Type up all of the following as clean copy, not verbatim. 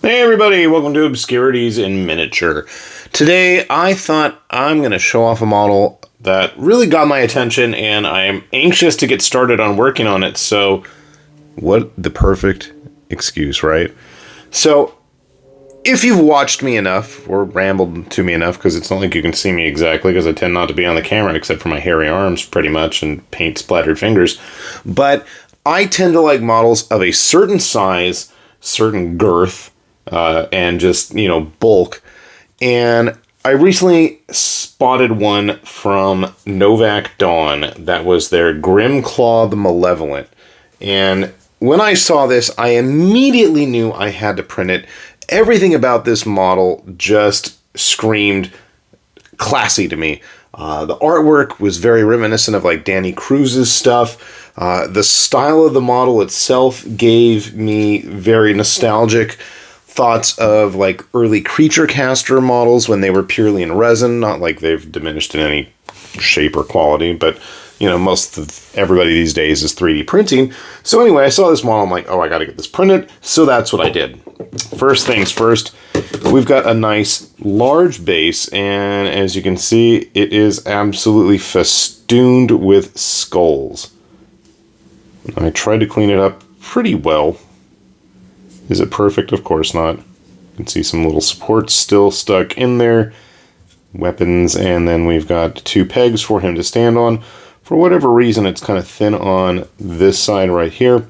Hey everybody, welcome to Obscurities in Miniature. Today I thought I'm going to show off a model that really got my attention and I am anxious to get started on working on it, so what the perfect excuse, right? So, if you've watched me enough, or rambled to me enough, because it's not like you can see me exactly, because I tend not to be on the camera except for my hairy arms pretty much and paint-splattered fingers, but I tend to like models of a certain size, certain girth, and just, bulk. And I recently spotted one from Novac Dawn that was their Grimclaw the Malevolent. And when I saw this, I immediately knew I had to print it. Everything about this model just screamed classy to me. The artwork was very reminiscent of like Danny Cruz's stuff. The style of the model itself gave me very nostalgic thoughts of like early creature caster models when they were purely in resin, not like they've diminished in any shape or quality, but most of everybody these days is 3D printing. So anyway, I saw this model, I'm like, oh, I gotta get this printed. So that's what I did. First things first, we've got a nice large base, and as you can see, it is absolutely festooned with skulls. I tried to clean it up pretty well. Is it perfect? Of course not. You can see some little supports still stuck in there. Weapons, and then we've got two pegs for him to stand on. For whatever reason, it's kind of thin on this side right here.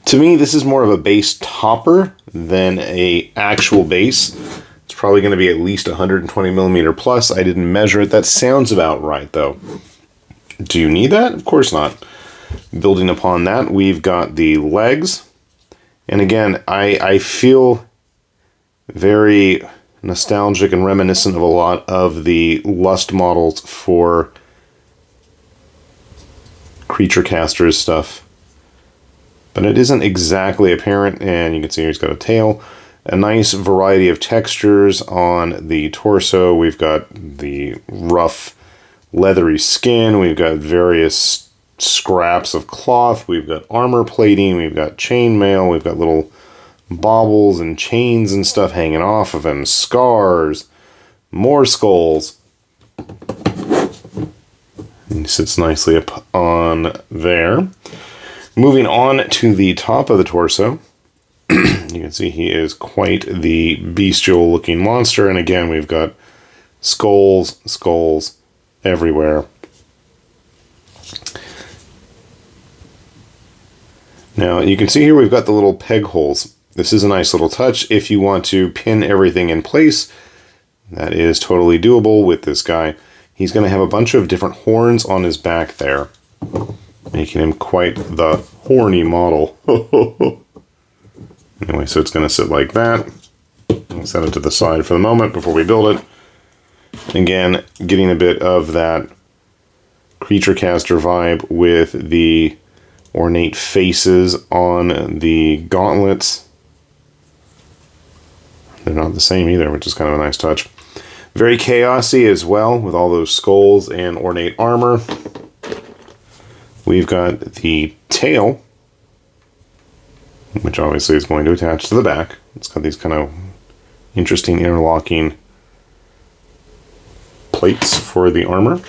To me, this is more of a base topper than a actual base. It's probably going to be at least 120 millimeter plus. I didn't measure it. That sounds about right, though. Do you need that? Of course not. Building upon that, we've got the legs. And again, I feel very nostalgic and reminiscent of a lot of the Lust models for creature casters stuff. But it isn't exactly apparent, and you can see he's got a tail. A nice variety of textures on the torso. We've got the rough, leathery skin. We've got various scraps of cloth, we've got armor plating, we've got chainmail, we've got little baubles and chains and stuff hanging off of him, scars, more skulls. He sits nicely up on there. Moving on to the top of the torso, you can see he is quite the bestial looking monster, and again we've got skulls everywhere. Now, you can see here we've got the little peg holes. This is a nice little touch. If you want to pin everything in place, that is totally doable with this guy. He's going to have a bunch of different horns on his back there, making him quite the horny model. Anyway, so it's going to sit like that. I'll set it to the side for the moment before we build it. Again, getting a bit of that creature caster vibe with the ornate faces on the gauntlets. They're not the same either, which is kind of a nice touch. Very chaosy as well, with all those skulls and ornate armor. We've got the tail, which obviously is going to attach to the back. It's got these kind of interesting interlocking plates for the armor.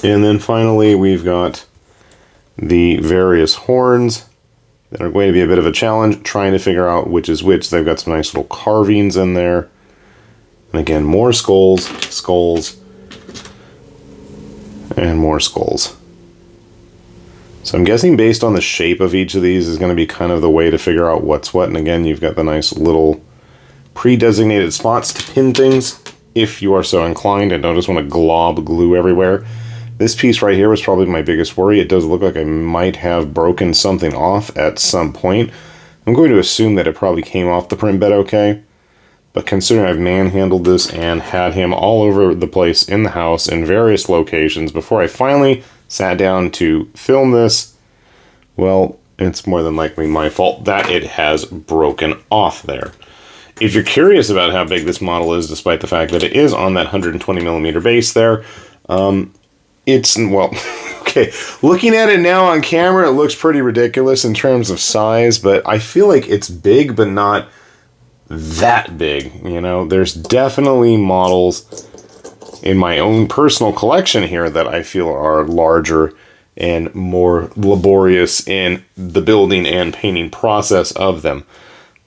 And then finally we've got the various horns that are going to be a bit of a challenge, trying to figure out which is which. They've got some nice little carvings in there. And again, more skulls, and more skulls. So I'm guessing based on the shape of each of these is going to be kind of the way to figure out what's what. And again, you've got the nice little pre-designated spots to pin things if you are so inclined and don't just want to glob glue everywhere. This piece right here was probably my biggest worry. It does look like I might have broken something off at some point. I'm going to assume that it probably came off the print bed okay. But considering I've manhandled this and had him all over the place in the house in various locations before I finally sat down to film this, well, it's more than likely my fault that it has broken off there. If you're curious about how big this model is, despite the fact that it is on that 120mm base there, it's, well, okay, looking at it now on camera, it looks pretty ridiculous in terms of size, but I feel like it's big, but not that big, you know? There's definitely models in my own personal collection here that I feel are larger and more laborious in the building and painting process of them.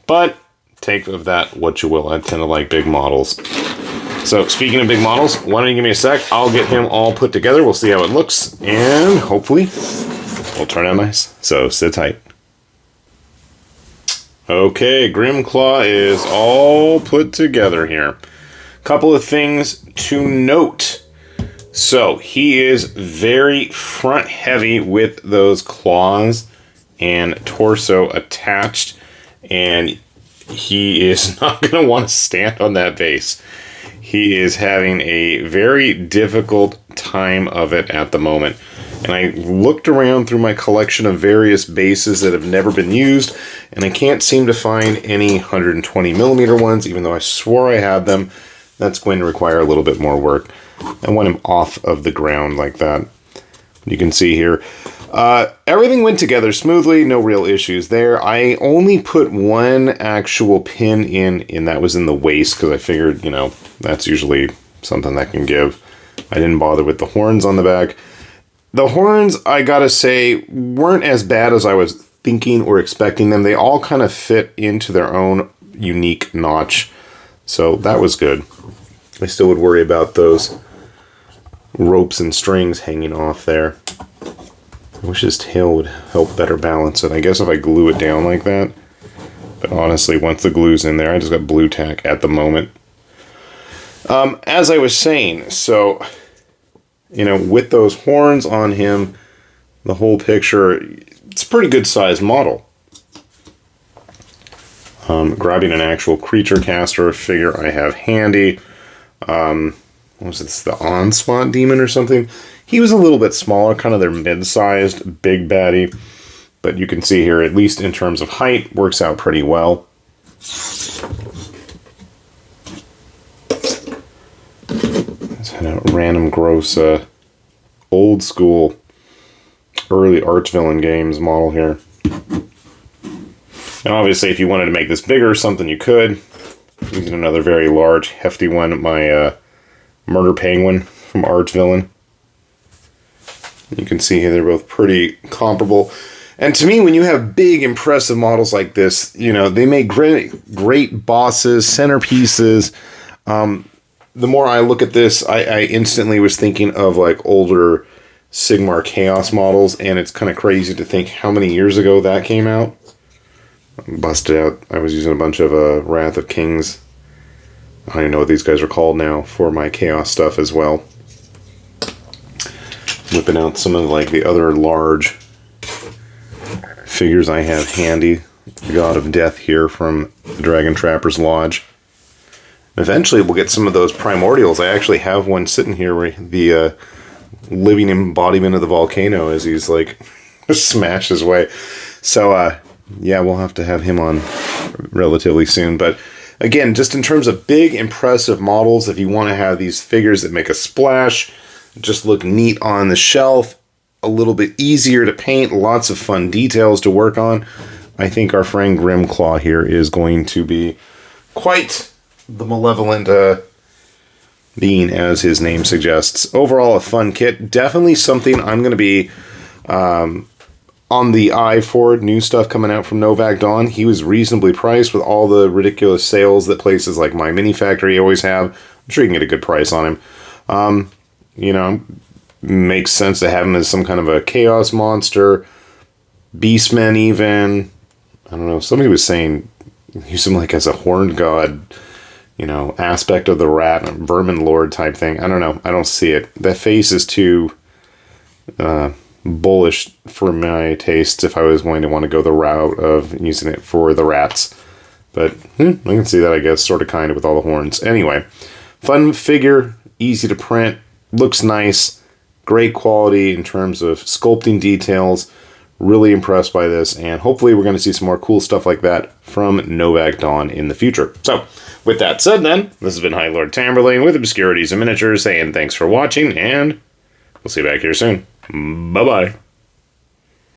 But take of that what you will. I tend to like big models. So speaking of big models, why don't you give me a sec? I'll get him all put together. We'll see how it looks, and hopefully it'll turn out nice. So sit tight. Okay, Grimclaw is all put together here. Couple of things to note. So he is very front heavy with those claws and torso attached, and he is not going to want to stand on that base. He is having a very difficult time of it at the moment. And I looked around through my collection of various bases that have never been used, and I can't seem to find any 120 millimeter ones, even though I swore I had them. That's going to require a little bit more work. I want him off of the ground like that. You can see here. Everything went together smoothly, no real issues there. I only put one actual pin in, and that was in the waist, because I figured, you know, that's usually something that can give. I didn't bother with the horns on the back. The horns, I gotta say, weren't as bad as I was thinking or expecting them. They all kind of fit into their own unique notch, so that was good. I still would worry about those ropes and strings hanging off there. I wish his tail would help better balance it. I guess if I glue it down like that. But honestly, once the glue's in there, I just got blue tack at the moment. As I was saying, so, you know, with those horns on him, the whole picture, it's a pretty good sized model. Grabbing an actual creature caster figure I have handy. What was it, the Onslaught Demon or something? He was a little bit smaller, kind of their mid-sized big baddie. But you can see here, at least in terms of height, works out pretty well. Let's head out random gross, old school, early Arch Villain Games model here. And obviously, if you wanted to make this bigger or something, you could. Using another very large, hefty one, my Murder Penguin from Arch Villain. You can see here they're both pretty comparable. And to me, when you have big, impressive models like this, you know, they make great bosses, centerpieces. The more I look at this, I instantly was thinking of like older Sigmar Chaos models, and it's kind of crazy to think how many years ago that came out. Busted out. I was using a bunch of Wrath of Kings. I don't even know what these guys are called now for my Chaos stuff as well. Whipping out some of like the other large figures I have handy. The God of Death here from the Dragon Trapper's Lodge. Eventually we'll get some of those primordials. I actually have one sitting here where the living embodiment of the volcano as he's like smashed his way. So yeah, we'll have to have him on relatively soon. But again, just in terms of big, impressive models, if you want to have these figures that make a splash, just look neat on the shelf, a little bit easier to paint, lots of fun details to work on, I think our friend Grimclaw here is going to be quite the malevolent being, as his name suggests. Overall, a fun kit. Definitely something I'm going to be on the eye for. New stuff coming out from Novac Dawn. He was reasonably priced with all the ridiculous sales that places like My Mini Factory always have. I'm sure you can get a good price on him. You know, makes sense to have him as some kind of a chaos monster. Beastmen even. I don't know. Somebody was saying use him like as a horned god, you know, aspect of the rat, vermin lord type thing. I don't know. I don't see it. That face is too bullish for my tastes if I was going to want to go the route of using it for the rats. But I can see that, I guess, sort of kind of with all the horns. Anyway, fun figure, easy to print, looks nice, great quality in terms of sculpting details. Really impressed by this, and hopefully we're going to see some more cool stuff like that from Novac Dawn in the future. So, with that said then, this has been High Lord Tamberlane with Obscurities and Miniatures, saying thanks for watching, and We'll see you back here soon. Bye-bye.